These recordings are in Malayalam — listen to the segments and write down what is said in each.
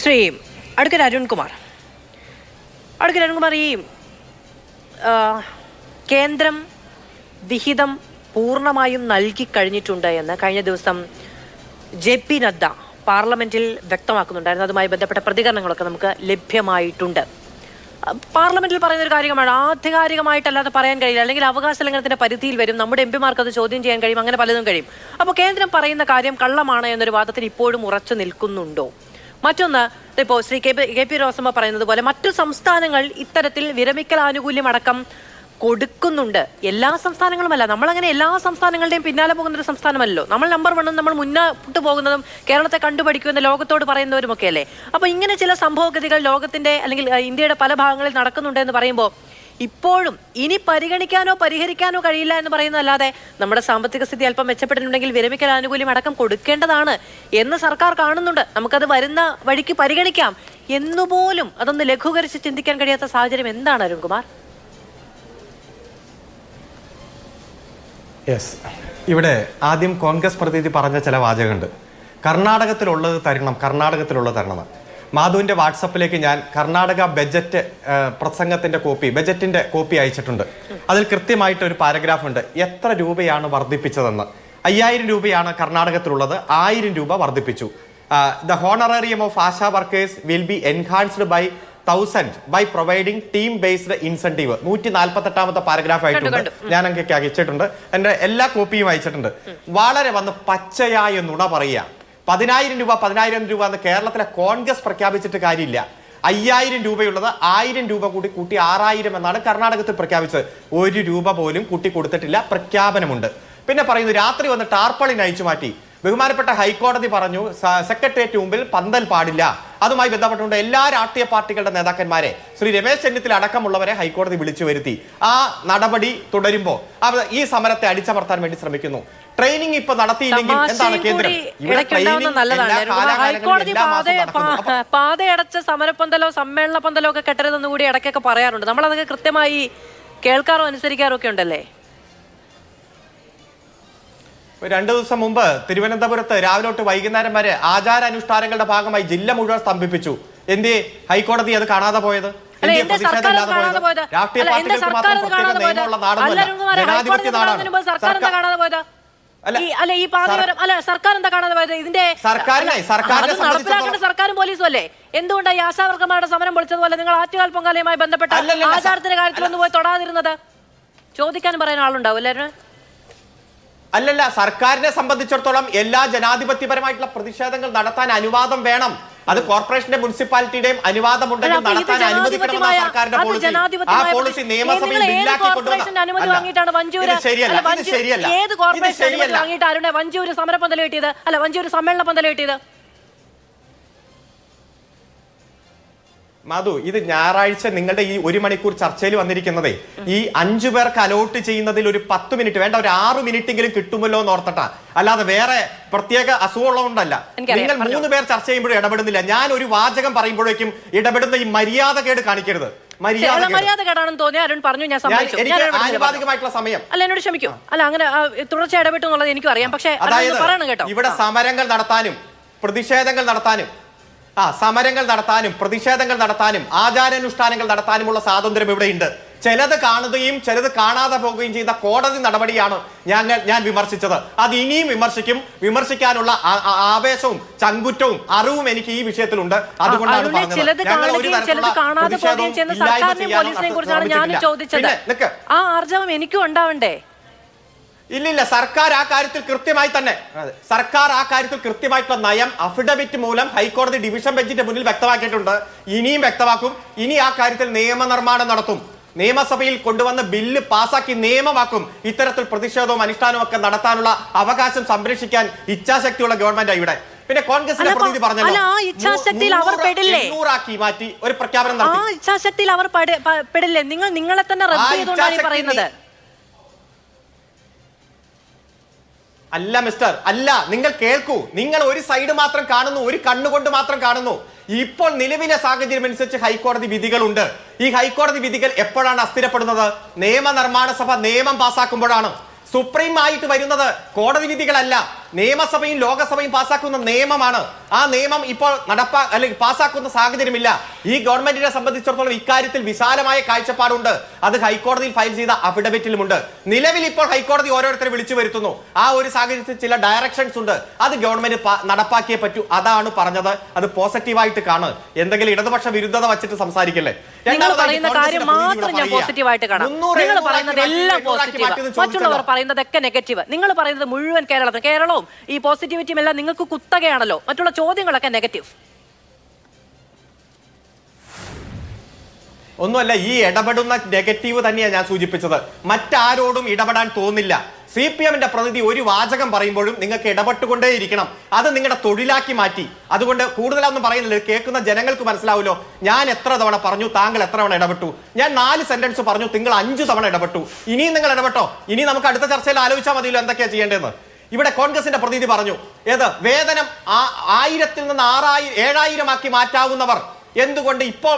ശ്രീ അഡ്വക്കേറ്റ് അരുൺകുമാർ, ഈ കേന്ദ്രം വിഹിതം പൂർണ്ണമായും നൽകിക്കഴിഞ്ഞിട്ടുണ്ട് എന്ന് കഴിഞ്ഞ ദിവസം JP നദ്ദ പാർലമെന്റിൽ വ്യക്തമാക്കുന്നുണ്ടായിരുന്നു. അതുമായി ബന്ധപ്പെട്ട പ്രതികരണങ്ങളൊക്കെ നമുക്ക് ലഭ്യമായിട്ടുണ്ട്. പാർലമെന്റിൽ പറയുന്ന ഒരു കാര്യമാണ്, ആധികാരികമായിട്ടല്ലാതെ പറയാൻ കഴിയില്ല, അല്ലെങ്കിൽ അവകാശ ലംഘനത്തിന്റെ പരിധിയിൽ വരും, നമ്മുടെ MP-മാർക്ക് അത് ചോദ്യം ചെയ്യാൻ കഴിയും, അങ്ങനെ പലതും കഴിയും. അപ്പോൾ കേന്ദ്രം പറയുന്ന കാര്യം കള്ളമാണ് എന്നൊരു വാദത്തിന് ഇപ്പോഴും ഉറച്ചു നിൽക്കുന്നുണ്ടോ? മറ്റൊന്ന്, ഇപ്പോൾ ശ്രീ കെ പി റോസമ്മ പറയുന്നത് പോലെ മറ്റു സംസ്ഥാനങ്ങൾ ഇത്തരത്തിൽ വിരമിക്കൽ ആനുകൂല്യം അടക്കം കൊടുക്കുന്നുണ്ട്. എല്ലാ സംസ്ഥാനങ്ങളുമല്ല, നമ്മളങ്ങനെ എല്ലാ സംസ്ഥാനങ്ങളുടെയും പിന്നാലെ പോകുന്ന ഒരു സംസ്ഥാനമല്ലോ. നമ്മൾ നമ്പർ 1 നമ്മൾ മുന്നോട്ട് പോകുന്നതും കേരളത്തെ കണ്ടുപഠിക്കുമെന്ന് ലോകത്തോട് പറയുന്നവരുമൊക്കെ അല്ലേ. അപ്പോൾ ഇങ്ങനെ ചില സംഭവഗതികൾ ലോകത്തിന്റെ അല്ലെങ്കിൽ ഇന്ത്യയുടെ പല ഭാഗങ്ങളിൽ നടക്കുന്നുണ്ട് എന്ന് പറയുമ്പോൾ ഇപ്പോഴും ഇനി പരിഗണിക്കാനോ പരിഹരിക്കാനോ കഴിയില്ല എന്ന് പറയുന്നതല്ലാതെ നമ്മുടെ സാമ്പത്തിക സ്ഥിതി അല്പം മെച്ചപ്പെട്ടിട്ടുണ്ടെങ്കിൽ വിരമിക്കൽ ആനുകൂല്യം അടക്കം കൊടുക്കേണ്ടതാണ് എന്ന് സർക്കാർ കാണുന്നുണ്ട്. നമുക്കത് വരുന്ന വഴിക്ക് പരിഗണിക്കാം എന്നുപോലും അതൊന്ന് ലഘൂകരിച്ച് ചിന്തിക്കാൻ കഴിയാത്ത സാഹചര്യം എന്താണ് അരുൺകുമാർ? ഇവിടെ ആദ്യം കോൺഗ്രസ് പ്രതിനിധി പറഞ്ഞ ചില വാചകമുണ്ട്. കർണാടകത്തിലുള്ളത് തരണം. മാധുവിൻ്റെ വാട്സപ്പിലേക്ക് ഞാൻ കർണാടക ബജറ്റ് ബജറ്റിന്റെ കോപ്പി അയച്ചിട്ടുണ്ട്. അതിൽ കൃത്യമായിട്ട് ഒരു പാരഗ്രാഫ് ഉണ്ട്, എത്ര രൂപയാണ് വർദ്ധിപ്പിച്ചതെന്ന്. 5000 രൂപയാണ് കർണാടകത്തിലുള്ളത്, 1000 രൂപ വർദ്ധിപ്പിച്ചു. The honorarium of ASHA workers will be enhanced by 1000 by providing team based incentive. 148ാമത്തെ പാരഗ്രാഫ് ആയിട്ടുണ്ട്. ഞാൻ അങ്ങേക്ക് അയച്ചിട്ടുണ്ട്, എൻ്റെ എല്ലാ കോപ്പിയും അയച്ചിട്ടുണ്ട്. വളരെ വന്ന് പച്ചയായ നുണ പറയുക. 10000 രൂപ എന്ന് കേരളത്തിലെ കോൺഗ്രസ് പ്രഖ്യാപിച്ചിട്ട് കാര്യമില്ല. 5000 രൂപയുള്ളത് 1000 രൂപ കൂടി കൂട്ടി 6000 എന്നാണ് കർണാടകത്തിൽ പ്രഖ്യാപിച്ചത്. 1 രൂപ പോലും കൂട്ടി കൊടുത്തിട്ടില്ല, പ്രഖ്യാപനമുണ്ട്. പിന്നെ പറയുന്നു രാത്രി വന്ന് ടാർപ്പളിൻ അയച്ചു മാറ്റി. ബഹുമാനപ്പെട്ട ഹൈക്കോടതി പറഞ്ഞു സെക്രട്ടേറിയറ്റ് മുമ്പിൽ പന്തൽ പാടില്ല. അതുമായി ബന്ധപ്പെട്ടുകൊണ്ട് എല്ലാ രാഷ്ട്രീയ പാർട്ടികളുടെ നേതാക്കന്മാരെ, ശ്രീ രമേശ് ചെന്നിത്തല അടക്കമുള്ളവരെ ഹൈക്കോടതി വിളിച്ചു വരുത്തി. ആ നടപടി തുടരുമ്പോൾ അവർ ഈ സമരത്തെ അടിച്ചമർത്താൻ വേണ്ടി ശ്രമിക്കുന്നു. ട്രെയിനിങ് ഇപ്പൊ നടത്തിയില്ലെങ്കിൽ എന്താണ് കേന്ദ്രം? പാതയടച്ച സമരപ്പന്തലോ സമ്മേളന പന്തലോ ഒക്കെ കെട്ടരുതെന്ന് കൂടി ഇടയ്ക്കൊക്കെ പറയാറുണ്ട്. നമ്മൾ അതൊക്കെ കൃത്യമായി കേൾക്കാറോ അനുസരിക്കാറോ ഒക്കെ ഉണ്ടല്ലേ? 2 ദിവസം മുമ്പ് തിരുവനന്തപുരത്ത് രാവിലെ തൊട്ട് വൈകുന്നേരം വരെ ആചാരാനുഷ്ഠാനങ്ങളുടെ ഭാഗമായി ജില്ല മുഴുവൻ സ്തംഭിപ്പിച്ചു. എന്തേ ഹൈക്കോടതി അത് കാണാതെ പോയത്? രാഷ്ട്രീയ പാർട്ടികൾക്ക് മാത്രം പ്രത്യേക നിയമമുള്ള നാടൊന്നുമല്ല, ജനാധിപത്യ നാടാണ്. സർക്കാരും പോലീസും അല്ലേ? എന്തുകൊണ്ടാണ് ഈ ആശാവർക്കന്മാരുടെ സമരം പൊളിച്ചതുപോലെ നിങ്ങൾ ആറ്റുകാൽ പൊങ്കാലയുമായി ബന്ധപ്പെട്ട ആചാരത്തിന്റെ കാര്യത്തിലൊന്നും പോയി തൊടാതിരുന്നത്? ചോദിക്കാനും പറയാൻ ആളുണ്ടാവും എല്ലാവരും. അല്ലല്ല, സർക്കാരിനെ സംബന്ധിച്ചിടത്തോളം എല്ലാ ജനാധിപത്യപരമായിട്ടുള്ള പ്രതിഷേധങ്ങൾ നടത്താൻ അനുവാദം വേണം. അത് കോർപ്പറേഷന്റെ മുനിസിപ്പാലിറ്റിയുടെയും അനുവാദം ഉണ്ടെങ്കിൽ നടത്താൻ അനുവദിക്കണമെന്നാണ് സർക്കാരിന്റെ പോളിസി. ആ പോളിസി നിയമസഭയിൽ ബില്ലാക്കി വഞ്ചൂര് സമരപന്തൽ കിട്ടിയത് അല്ല, വഞ്ചൂര് സമ്മേളന പന്തൽ കിട്ടിയത്. മധു, ഇത് ഞായറാഴ്ച നിങ്ങളുടെ ഈ 1 മണിക്കൂർ ചർച്ചയിൽ വന്നിരിക്കുന്നതേ ഈ 5 പേർക്ക് അലോട്ട് ചെയ്യുന്നതിൽ ഒരു 10 മിനിറ്റ് വേണ്ട, ഒരു 6 മിനിറ്റെങ്കിലും കിട്ടുമല്ലോ എന്ന് ഓർത്തിട്ടാ, അല്ലാതെ വേറെ പ്രത്യേക അസുഖമുള്ളതുകൊണ്ടല്ല. നിങ്ങൾ 3 പേർ ചർച്ച ചെയ്യുമ്പോഴും ഇടപെടുന്നില്ല. ഞാൻ ഒരു വാചകം പറയുമ്പോഴേക്കും ഇടപെടുന്ന ഈ മര്യാദകേട് കാണിക്കരുത്. മര്യാദകേടാണെന്ന് തോന്നിയ അരുൺ പറഞ്ഞു, ഞാൻ ആനുപാതികമായിട്ടുള്ള സമയം അല്ല, എന്നോട് ക്ഷമിക്കും. അല്ല, അങ്ങനെ തുടർച്ച ഇടപെട്ടു എന്നുള്ളത് എനിക്കും അറിയാം. പക്ഷേ ഇവിടെ സമരങ്ങൾ നടത്താനും പ്രതിഷേധങ്ങൾ നടത്താനും സമരങ്ങൾ നടത്താനും പ്രതിഷേധങ്ങൾ നടത്താനും ആചാരാനുഷ്ഠാനങ്ങൾ നടത്താനുമുള്ള സ്വാതന്ത്ര്യം ഇവിടെയുണ്ട്. ചിലത് കാണുകയും ചിലത് കാണാതെ പോവുകയും ചെയ്ത കോടതി നടപടിയാണ് ഞാൻ വിമർശിച്ചത്. അത് ഇനിയും വിമർശിക്കാനുള്ള ആവേശവും ചങ്കുറ്റവും അറിവും എനിക്ക് ഈ വിഷയത്തിലുണ്ട്. അതുകൊണ്ടാണ് എനിക്കും ഉണ്ടാവണ്ടേ? ഇല്ലില്ല, സർക്കാർ ആ കാര്യത്തിൽ കൃത്യമായിട്ടുള്ള നയം അഫിഡവിറ്റ് മൂലം ഹൈക്കോടതി ഡിവിഷൻ ബെഞ്ചിന്റെ മുന്നിൽ വ്യക്തമാക്കിയിട്ടുണ്ട്. ഇനിയും വ്യക്തമാക്കും. ഇനി ആ കാര്യത്തിൽ നിയമനിർമ്മാണം നടത്തും. നിയമസഭയിൽ കൊണ്ടുവന്ന് ബില്ല് പാസാക്കി നിയമമാക്കും. ഇത്തരത്തിൽ പ്രതിഷേധവും അനുഷ്ഠാനവും ഒക്കെ നടത്താനുള്ള അവകാശം സംരക്ഷിക്കാൻ ഇച്ഛാശക്തിയുള്ള ഗവൺമെന്റ് ഇവിടെ. പിന്നെ കോൺഗ്രസിന്റെ പ്രതിനിധി പറഞ്ഞല്ലോ, 800 മാറ്റി ഒരു പ്രഖ്യാപനം നടത്തി. ഇച്ഛാശക്തിയിൽ അവർ പെടില്ലേ? നിങ്ങളെ തന്നെ റദ്ദ് ചെയ്തുകൊണ്ടാണ് പറയുന്നത്. അല്ല മിസ്റ്റർ, അല്ല, നിങ്ങൾ കേൾക്കൂ. നിങ്ങൾ ഒരു സൈഡ് മാത്രം കാണുന്നു, ഒരു കണ്ണുകൊണ്ട് മാത്രം കാണുന്നു. ഇപ്പോൾ നിലവിലെ സാഹചര്യം അനുസരിച്ച് ഹൈക്കോടതി വിധികളുണ്ട്. ഈ ഹൈക്കോടതി വിധികൾ എപ്പോഴാണ് അസ്ഥിരപ്പെടുന്നത്? നിയമനിർമ്മാണ സഭ നിയമം പാസാക്കുമ്പോഴാണ്. സുപ്രീം ആയിട്ട് വരുന്നത് കോടതി വിധികളല്ല, നിയമസഭയും ലോകസഭയും പാസ്സാക്കുന്ന നിയമമാണ്. ആ നിയമം ഇപ്പോൾ അല്ലെങ്കിൽ പാസ്സാക്കുന്ന സാഹചര്യമില്ല. ഈ ഗവൺമെന്റിനെ സംബന്ധിച്ചിടത്തോളം ഇക്കാര്യത്തിൽ വിശാലമായ കാഴ്ചപ്പാടുണ്ട്. അത് ഹൈക്കോടതിയിൽ ഫയൽ ചെയ്ത അഫിഡവിറ്റിലുമുണ്ട്. നിലവിൽ ഇപ്പോൾ ഹൈക്കോടതി ഓരോരുത്തരെ വിളിച്ചു വരുത്തുന്നു. ആ ഒരു സാഹചര്യത്തിൽ ചില ഡയറക്ഷൻസ് ഉണ്ട്. അത് ഗവൺമെന്റ് നടപ്പാക്കിയേ പറ്റൂ. അതാണ് പറഞ്ഞത്. അത് പോസിറ്റീവായിട്ട് കാണുക. എന്തെങ്കിലും ഇടതുപക്ഷ വിരുദ്ധത വെച്ചിട്ട് സംസാരിക്കല്ലേ. നിങ്ങൾ പറയുന്ന കാര്യം മാത്രം ഞാൻ പോസിറ്റീവായിട്ട് കാണാം. നിങ്ങൾ പറയുന്നത് എല്ലാം പോസിറ്റീവ്, മറ്റുള്ളവർ പറയുന്നതൊക്കെ നെഗറ്റീവ്. നിങ്ങൾ പറയുന്നത് മുഴുവൻ കേരളവും ഈ പോസിറ്റിവിറ്റിയും എല്ലാം നിങ്ങൾക്ക് കുത്തകയാണല്ലോ. മറ്റുള്ള ചോദ്യങ്ങളൊക്കെ നെഗറ്റീവ്. ഒന്നുമല്ല, ഈ ഇടപെടുന്ന നെഗറ്റീവ് തന്നെയാണ് ഞാൻ സൂചിപ്പിച്ചത്. മറ്റാരോടും ഇടപെടാൻ തോന്നില്ല. CPM-ന്റെ പ്രതിനിധി ഒരു വാചകം പറയുമ്പോഴും നിങ്ങൾക്ക് ഇടപെട്ടുകൊണ്ടേയിരിക്കണം. അത് നിങ്ങളുടെ തൊഴിലാക്കി മാറ്റി. അതുകൊണ്ട് കൂടുതലൊന്നും പറയുന്നില്ല, കേൾക്കുന്ന ജനങ്ങൾക്ക് മനസ്സിലാവുമല്ലോ. ഞാൻ എത്ര തവണ പറഞ്ഞു, താങ്കൾ എത്ര തവണ ഇടപെട്ടു. ഞാൻ 4 സെന്റൻസ് പറഞ്ഞു, നിങ്ങൾ 5 തവണ ഇടപെട്ടു. ഇനിയും നിങ്ങൾ ഇടപെട്ടോ. ഇനി നമുക്ക് അടുത്ത ചർച്ചയിൽ ആലോചിച്ചാൽ മതിയല്ലോ എന്തൊക്കെയാ ചെയ്യേണ്ടതെന്ന്. ഇവിടെ കോൺഗ്രസിന്റെ പ്രതിനിധി പറഞ്ഞു, വേതനം 1000-ൽ നിന്ന് 7,000 ആക്കി മാറ്റാവുന്നവർ എന്തുകൊണ്ട് ഇപ്പോൾ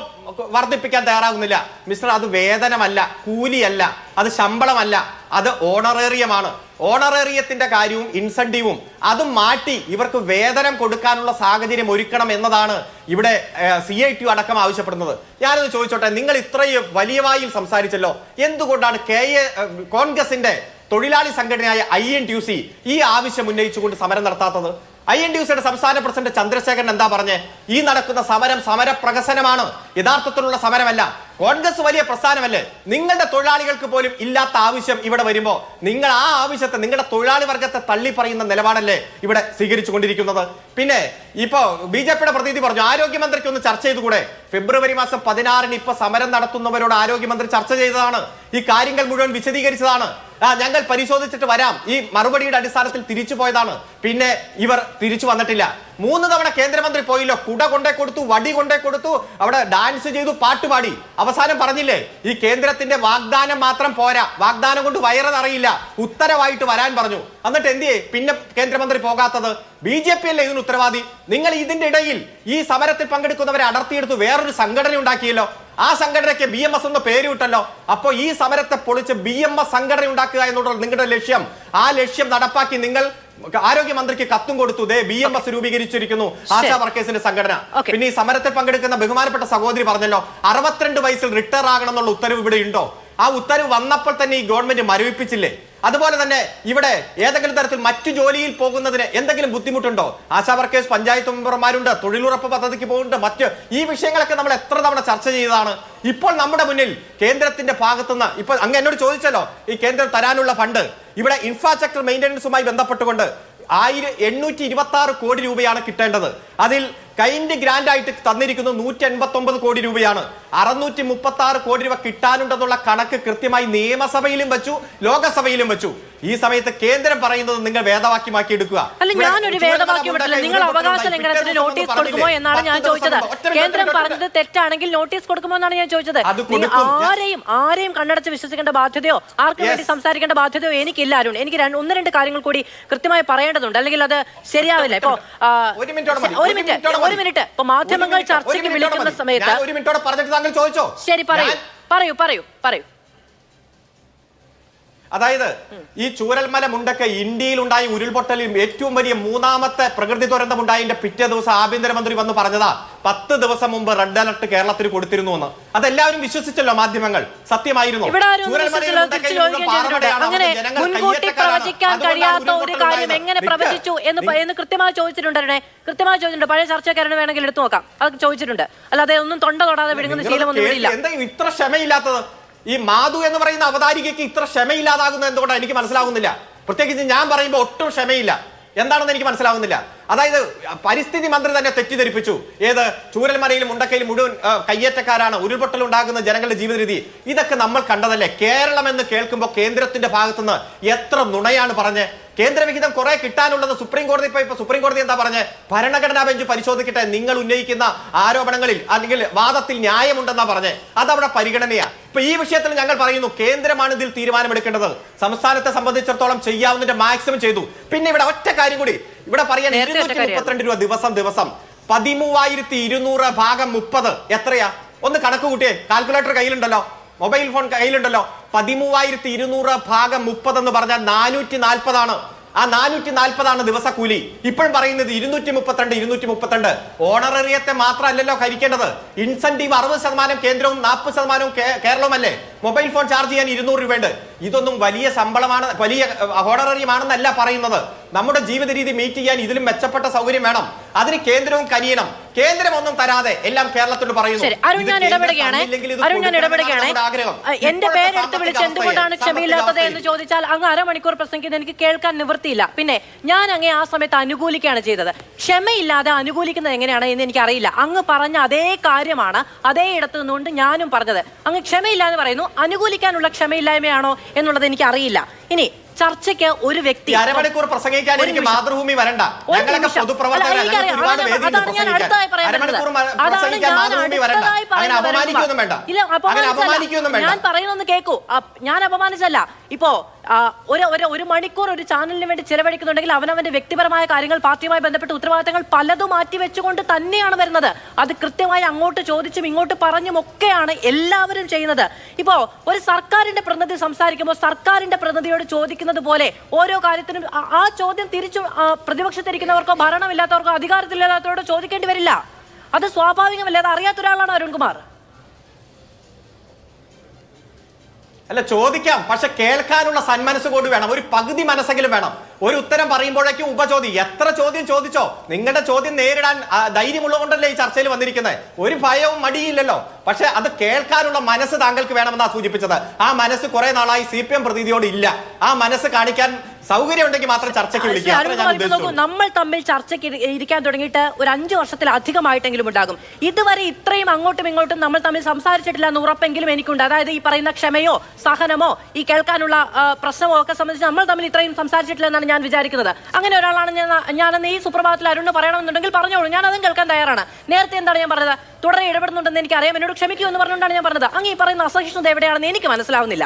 വർദ്ധിപ്പിക്കാൻ തയ്യാറാകുന്നില്ല? മിസ്റ്റർ, അത് വേതനമല്ല, കൂലിയല്ല, അത് ശമ്പളമല്ല, അത് ഓണറേറിയമാണ്. ഓണറേറിയത്തിന്റെ കാര്യവും ഇൻസെന്റീവും അതും മാറ്റി ഇവർക്ക് വേതനം കൊടുക്കാനുള്ള സാഹചര്യം ഒരുക്കണം എന്നതാണ് ഇവിടെ CITU അടക്കം ആവശ്യപ്പെടുന്നത്. ഞാനൊന്ന് ചോദിച്ചോട്ടെ, നിങ്ങൾ ഇത്രയും വലിയ വായിൽ സംസാരിച്ചല്ലോ, എന്തുകൊണ്ടാണ് കോൺഗ്രസിന്റെ തൊഴിലാളി സംഘടനയായ INTUC ഈ ആവശ്യം ഉന്നയിച്ചുകൊണ്ട് സമരം നടത്താത്തത്? INTUCയുടെ സംസ്ഥാന പ്രസിഡന്റ് ചന്ദ്രശേഖരൻ എന്താ പറഞ്ഞേ? ഈ നടക്കുന്ന സമരം സമരപ്രഹസനമാണ്, യഥാർത്ഥത്തിലുള്ള സമരമല്ല. കോൺഗ്രസ് വലിയ പ്രസ്ഥാനമല്ലേ? നിങ്ങളുടെ തൊഴിലാളികൾക്ക് പോലും ഇല്ലാത്ത ആവശ്യം ഇവിടെ വരുമ്പോ നിങ്ങൾ ആ ആവശ്യത്തെ, നിങ്ങളുടെ തൊഴിലാളി വർഗത്തെ തള്ളി പറയുന്ന നിലപാടല്ലേ ഇവിടെ സ്വീകരിച്ചു കൊണ്ടിരിക്കുന്നത്? പിന്നെ ഇപ്പോ BJPയുടെ പ്രതിനിധി പറഞ്ഞു, ആരോഗ്യമന്ത്രിക്ക് ഒന്ന് ചർച്ച ചെയ്തുകൂടെ? ഫെബ്രുവരി മാസം 16-ന് ഇപ്പൊ സമരം നടത്തുന്നവരോട് ആരോഗ്യമന്ത്രി ചർച്ച ചെയ്തതാണ്, ഈ കാര്യങ്ങൾ മുഴുവൻ വിശദീകരിച്ചതാണ്. ഞങ്ങൾ പരിശോധിച്ചിട്ട് വരാം, ഈ മറുപടിയുടെ അടിസ്ഥാനത്തിൽ തിരിച്ചു പോയതാണ്. പിന്നെ ഇവർ തിരിച്ചു വന്നിട്ടില്ല. 3 തവണ കേന്ദ്രമന്ത്രി പോയില്ലോ, കുട കൊണ്ടേ കൊടുത്തു, വടി കൊണ്ടേ കൊടുത്തു, അവിടെ ഡാൻസ് ചെയ്തു, പാട്ടുപാടി. അവസാനം പറഞ്ഞില്ലേ, ഈ കേന്ദ്രത്തിന്റെ വാഗ്ദാനം മാത്രം പോരാ, വാഗ്ദാനം കൊണ്ട് വയറ് നിറയില്ല, ഉത്തരവായിട്ട് വരാൻ പറഞ്ഞു. എന്നിട്ട് എന്തിയേ പിന്നെ കേന്ദ്രമന്ത്രി പോകാത്തത്? BJP അല്ലേ ഇതിന് ഉത്തരവാദി? നിങ്ങൾ ഇതിന്റെ ഇടയിൽ ഈ സമരത്തിൽ പങ്കെടുക്കുന്നവരെ അടർത്തിയെടുത്ത് വേറൊരു സംഘടന ഉണ്ടാക്കിയല്ലോ. ആ സംഘടനയ്ക്ക് BMS എന്ന് പേര് വിട്ടല്ലോ. അപ്പോൾ ഈ സമരത്തെ പൊളിച്ച് BMS സംഘടന ഉണ്ടാക്കുക എന്നുള്ള നിങ്ങളുടെ ലക്ഷ്യം, ആ ലക്ഷ്യം നടപ്പാക്കി നിങ്ങൾ ആരോഗ്യമന്ത്രിക്ക് കത്തും കൊടുത്തു. BMS രൂപീകരിച്ചിരിക്കുന്നു, ആശാ വർക്കേഴ്സിന്റെ സംഘടന. പിന്നെ ഈ സമരത്തിൽ പങ്കെടുക്കുന്ന ബഹുമാനപ്പെട്ട സഹോദരി പറഞ്ഞല്ലോ, 62 വയസ്സിൽ റിട്ടയർ ആകണം എന്നുള്ള ഉത്തരവ് ഇവിടെ ഉണ്ടോ? ആ ഉത്തരവ് വന്നപ്പോൾ തന്നെ ഈ ഗവൺമെന്റ് മരവിപ്പിച്ചില്ലേ? അതുപോലെ തന്നെ ഇവിടെ ഏതെങ്കിലും തരത്തിൽ മറ്റു ജോലിയിൽ പോകുന്നതിന് എന്തെങ്കിലും ബുദ്ധിമുട്ടുണ്ടോ? ആശാ വർക്കേഴ്സ് പഞ്ചായത്ത് മെമ്പർമാരുണ്ട്, തൊഴിലുറപ്പ് പദ്ധതിക്ക് പോകുന്നുണ്ട്, മറ്റ് ഈ വിഷയങ്ങളൊക്കെ നമ്മൾ എത്ര തവണ ചർച്ച ചെയ്തതാണ്. ഇപ്പോൾ നമ്മുടെ മുന്നിൽ കേന്ദ്രത്തിന്റെ ഭാഗത്തുനിന്ന് ഇപ്പൊ അങ്ങ് എന്നോട് ചോദിച്ചല്ലോ, ഈ കേന്ദ്രം തരാനുള്ള ഫണ്ട് ഇവിടെ ഇൻഫ്രാസ്ട്രക്ചർ മെയിൻ്റനൻസുമായി ബന്ധപ്പെട്ടുകൊണ്ട് 826 കോടി രൂപയാണ് കിട്ടേണ്ടത്. അതിൽ കൈൻഡ് ഗ്രാൻഡ് ആയിട്ട് തന്നിരിക്കുന്നത് 189 കോടി രൂപയാണ്. 636 കോടി രൂപ കിട്ടാനുണ്ടെന്നുള്ള കണക്ക് കൃത്യമായി നിയമസഭയിലും വെച്ചു, ലോകസഭയിലും വെച്ചു. ഈ സമയത്ത് കേന്ദ്രം പറയുന്നത് നിങ്ങൾ വേദവാക്യമാക്കി എടുക്കുക. അല്ല, ഞാനൊരു വേദവാക്യം ഇട്ടില്ല. നിങ്ങൾ അവകാശ ലംഘനത്തിന് നോട്ടീസ് കൊടുക്കുമോ എന്നാണ് ഞാൻ ചോദിച്ചത്. കേന്ദ്രം പറഞ്ഞത് തെറ്റാണെങ്കിൽ നോട്ടീസ് കൊടുക്കുമോ എന്നാണ് ഞാൻ ചോദിച്ചത്. ആരെയും കണ്ണടച്ച് വിശ്വസിക്കേണ്ട ബാധ്യതയോ ആർക്കും വേണ്ടി സംസാരിക്കേണ്ട ബാധ്യതയോ എനിക്കില്ല അരുൺ. എനിക്ക് 1-2 കാര്യങ്ങൾ കൂടി കൃത്യമായി പറയേണ്ടതുണ്ട്, അല്ലെങ്കിൽ അത് ശരിയാവില്ല. ഇപ്പൊ ഒരു മിനിറ്റ് ഇപ്പൊ മാധ്യമങ്ങൾ ചർച്ചയ്ക്ക് വിളിക്കുന്ന സമയത്ത് ശരി, പറയൂ. അതായത് ഈ ചൂരൽമല മുണ്ടക്ക ഇന്ത്യയിൽ ഉണ്ടായ ഉരുൾപൊട്ടലിൽ ഏറ്റവും വലിയ 3ാമത്തെ പ്രകൃതി ദുരന്തം ഉണ്ടായതിന്റെ പിറ്റേ ദിവസം ആഭ്യന്തരമന്ത്രി വന്ന് പറഞ്ഞതാ 10 ദിവസം മുമ്പ് റെഡ് അലർട്ട് കേരളത്തിൽ കൊടുത്തിരുന്നു എന്ന്. അതെല്ലാവരും വിശ്വസിച്ചല്ലോ, മാധ്യമങ്ങൾ. സത്യമായിരുന്നു. പ്രവചിക്കാൻ കഴിയാത്ത ഒരു കാര്യം എങ്ങനെ പ്രവചിച്ചു എന്ന് കൃത്യമായി ചോദിച്ചിട്ടുണ്ട്. പഴയ ചർച്ചക്കാരന് വേണമെങ്കിൽ എടുത്തു നോക്കാം, അത് ചോദിച്ചിട്ടുണ്ട്. അല്ലാതെ ഒന്നും തൊണ്ട തൊടാതെ വിഴുങ്ങുന്ന ശീലമൊന്നും ഇല്ല. എന്താ ഇത്ര ക്ഷമയില്ലാത്തത്? ഈ മാധു എന്ന് പറയുന്ന അവതാരികയ്ക്ക് ഇത്ര ക്ഷമയില്ലാതാകുന്നത് എന്തുകൊണ്ടാണ് എനിക്ക് മനസ്സിലാകുന്നില്ല. പ്രത്യേകിച്ച് ഞാൻ പറയുമ്പോൾ ഒട്ടും ക്ഷമയില്ല. എന്താണെന്ന് എനിക്ക് മനസ്സിലാകുന്നില്ല. അതായത് പരിസ്ഥിതി മന്ത്രി തന്നെ തെറ്റിദ്ധരിപ്പിച്ചു. ചൂരൽമലയിലും മുണ്ടക്കയിലും മുഴുവൻ കയ്യേറ്റക്കാരാണ്, ഉരുൾപൊട്ടൽ ഉണ്ടാകുന്ന ജനങ്ങളുടെ ജീവിത രീതി. ഇതൊക്കെ നമ്മൾ കണ്ടതല്ലേ. കേരളം എന്ന് കേൾക്കുമ്പോൾ കേന്ദ്രത്തിന്റെ ഭാഗത്തുനിന്ന് എത്ര നുണയാണ് പറഞ്ഞ്. കേന്ദ്രവിഹിതം കുറെ കിട്ടാനുള്ളത് സുപ്രീം കോടതി എന്താ പറഞ്ഞ്? ഭരണഘടനാ ബെഞ്ച് പരിശോധിക്കട്ടെ, നിങ്ങൾ ഉന്നയിക്കുന്ന ആരോപണങ്ങളിൽ അല്ലെങ്കിൽ വാദത്തിൽ ന്യായമുണ്ടെന്നാ പറഞ്ഞ്. അതവിടെ പരിഗണനയാ. ഇപ്പൊ ഈ വിഷയത്തിൽ ഞങ്ങൾ പറയുന്നു, കേന്ദ്രമാണ് ഇതിൽ തീരുമാനമെടുക്കേണ്ടത്. സംസ്ഥാനത്തെ സംബന്ധിച്ചിടത്തോളം ചെയ്യാവുന്നതിന്റെ മാക്സിമം ചെയ്തു. പിന്നെ ഇവിടെ ഒറ്റ കാര്യം കൂടി ഇവിടെ പറയാൻ, 232 രൂപ ദിവസം 13,200 ഭാഗം 30 എത്രയാ? ഒന്ന് കണക്ക് കൂട്ടിയേ. കാൽക്കുലേറ്റർ കയ്യിലുണ്ടല്ലോ, മൊബൈൽ ഫോൺ കയ്യിലുണ്ടല്ലോ. 13,200 ഭാഗം 30 എന്ന് പറഞ്ഞാൽ 440 ആണ്. ആ 440 ദിവസക്കൂലി. ഇപ്പോഴും പറയുന്നത് 232. ഓണറേറിയത്തെ മാത്രമല്ലല്ലോ ഹരിക്കേണ്ടത്. ഇൻസെന്റീവ് 60% കേന്ദ്രവും 40% കേരളവും അല്ലേ? മൊബൈൽ ഫോൺ ചാർജ് ചെയ്യാൻ 200 രൂപയുണ്ട്. ഇതൊന്നും വലിയ ശമ്പളമാണ്, വലിയ ഹോണററിയമാണെന്നല്ല പറയുന്നത്. നമ്മുടെ ജീവിത രീതി മീറ്റ് ചെയ്യാൻ ഇതിലും മെച്ചപ്പെട്ട സൗകര്യം വേണം. അതിന് കേന്ദ്രവും കനിയണം. കേന്ദ്രം ഒന്നും തരാതെ എല്ലാം കേരളത്തോട് പറയുന്നു. എന്റെ പേരെടുത്ത് വിളിച്ച് എന്തുകൊണ്ടാണ് ക്ഷമയില്ലാത്തത് എന്ന് ചോദിച്ചാൽ അങ്ങ് അരമണിക്കൂർ പ്രസംഗിക്കുന്നത് എനിക്ക് കേൾക്കാൻ നിവൃത്തിയില്ല. പിന്നെ ഞാൻ അങ്ങേ ആ സമയത്ത് അനുകൂലിക്കുകയാണ് ചെയ്തത്. ക്ഷമയില്ലാതെ അനുകൂലിക്കുന്നത് എങ്ങനെയാണ് എന്ന് എനിക്കറിയില്ല. അങ്ങ് പറഞ്ഞ അതേ കാര്യമാണ് അതേ ഇടത്ത് നിന്നുകൊണ്ട് ഞാനും പറഞ്ഞത്. അങ്ങ് ക്ഷമയില്ല എന്ന് പറയുന്നു. അനുകൂലിക്കാനുള്ള ക്ഷമയില്ലായ്മയാണോ എന്നുള്ളത് എനിക്കറിയില്ല. ഇനി ചർച്ചയ്ക്ക് ഒരു വ്യക്തി അരമണിക്കൂർ പ്രസംഗിക്കാൻ എനിക്ക് മാതൃഭൂമി വരണ്ട. ഞങ്ങളൊക്കെ പൊതുപ്രവർത്തകരാണ്. ഞാൻ പറയുന്നൊന്ന് കേൾക്കൂ. ഞാൻ അപമാനിച്ചല്ല. ഇപ്പോ ഒരു മണിക്കൂർ ഒരു ചാനലിന് വേണ്ടി ചിലവഴിക്കുന്നുണ്ടെങ്കിൽ അവനവന്റെ വ്യക്തിപരമായ കാര്യങ്ങൾ, പാർട്ടിയുമായി ബന്ധപ്പെട്ട ഉത്തരവാദിത്തങ്ങൾ പലതും മാറ്റിവെച്ചുകൊണ്ട് തന്നെയാണ് വരുന്നത്. അത് കൃത്യമായി അങ്ങോട്ട് ചോദിച്ചും ഇങ്ങോട്ട് പറഞ്ഞും ഒക്കെയാണ് എല്ലാവരും ചെയ്യുന്നത്. ഇപ്പോ ഒരു സർക്കാരിന്റെ പ്രതിനിധി സംസാരിക്കുമ്പോൾ സർക്കാരിന്റെ പ്രതിനിധിയോട് ചോദിക്കുന്നത് പോലെ ഓരോ കാര്യത്തിനും ആ ചോദ്യം തിരിച്ചു പ്രതിപക്ഷത്തിരിക്കുന്നവർക്കോ ഭരണമില്ലാത്തവർക്കോ അധികാരത്തിലില്ലാത്തവരോട് ചോദിക്കേണ്ടി വരില്ല. അത് സ്വാഭാവികമല്ല. അത് അറിയാത്ത ഒരാളാണ് അരുൺകുമാർ. അല്ല, ചോദിക്കാം, പക്ഷെ കേൾക്കാനുള്ള സന്മനസ് കൂടി വേണം. ഒരു പകുതി മനസ്സെങ്കിലും വേണം. ഒരു ഉത്തരം പറയുമ്പോഴേക്കും ഉപചോദ്യം. എത്ര ചോദ്യം ചോദിച്ചോ, നിങ്ങളുടെ ചോദ്യം നേരിടാൻ ധൈര്യമുള്ളതുകൊണ്ടല്ലേ ഈ ചർച്ചയിൽ വന്നിരിക്കുന്നത്. ഒരു ഭയവും മടിയില്ലല്ലോ. പക്ഷെ അത് കേൾക്കാനുള്ള മനസ്സ് താങ്കൾക്ക് വേണമെന്നാണ് സൂചിപ്പിച്ചത്. ആ മനസ്സ് കുറെ നാളായി CPM പ്രതിനിധിയോട് ഇല്ല. ആ മനസ്സ് കാണിക്കാൻ സൗകര്യം ഉണ്ടെങ്കിൽ മാത്രം ചർച്ചയ്ക്ക് വിളിക്കുക. നമ്മൾ തമ്മിൽ ചർച്ചയ്ക്ക് ഇരിക്കാൻ തുടങ്ങിയിട്ട് ഒരു 5 വർഷത്തിലധികമായിട്ടെങ്കിലും ഉണ്ടാകും. ഇതുവരെ ഇത്രയും അങ്ങോട്ടും ഇങ്ങോട്ടും നമ്മൾ തമ്മിൽ സംസാരിച്ചിട്ടില്ല എന്ന് ഉറപ്പെങ്കിലും എനിക്കുണ്ട്. അതായത് ഈ പറയുന്ന ക്ഷമയോ സഹനമോ ഈ കേൾക്കാനുള്ള പ്രശ്നമോ ഒക്കെ സംബന്ധിച്ച് നമ്മൾ തമ്മിൽ ഇത്രയും സംസാരിച്ചിട്ടില്ല എന്നാണ് ഞാൻ വിചാരിക്കുന്നത്. അങ്ങനെ ഒരാളാണ് ഞാനെന്ന് ഈ സുപ്രഭാതത്തിൽ അരുണ് പറയണമെന്നുണ്ടെങ്കിൽ പറഞ്ഞോളൂ, ഞാൻ അതും കേൾക്കാൻ തയ്യാറാണ്. നേരത്തെ എന്താണ് ഞാൻ പറഞ്ഞത്? തുടരെ ഇടപെടുന്നുണ്ടെന്ന് എനിക്കറിയാം, എന്നോട് ക്ഷമിക്കൂ എന്ന് പറഞ്ഞുകൊണ്ടാണ് ഞാൻ പറഞ്ഞത്. അങ്ങ് ഈ പറയുന്ന അസഹിഷ്ണുത എവിടെയാണെന്ന് എനിക്ക് മനസ്സിലാവുന്നില്ല.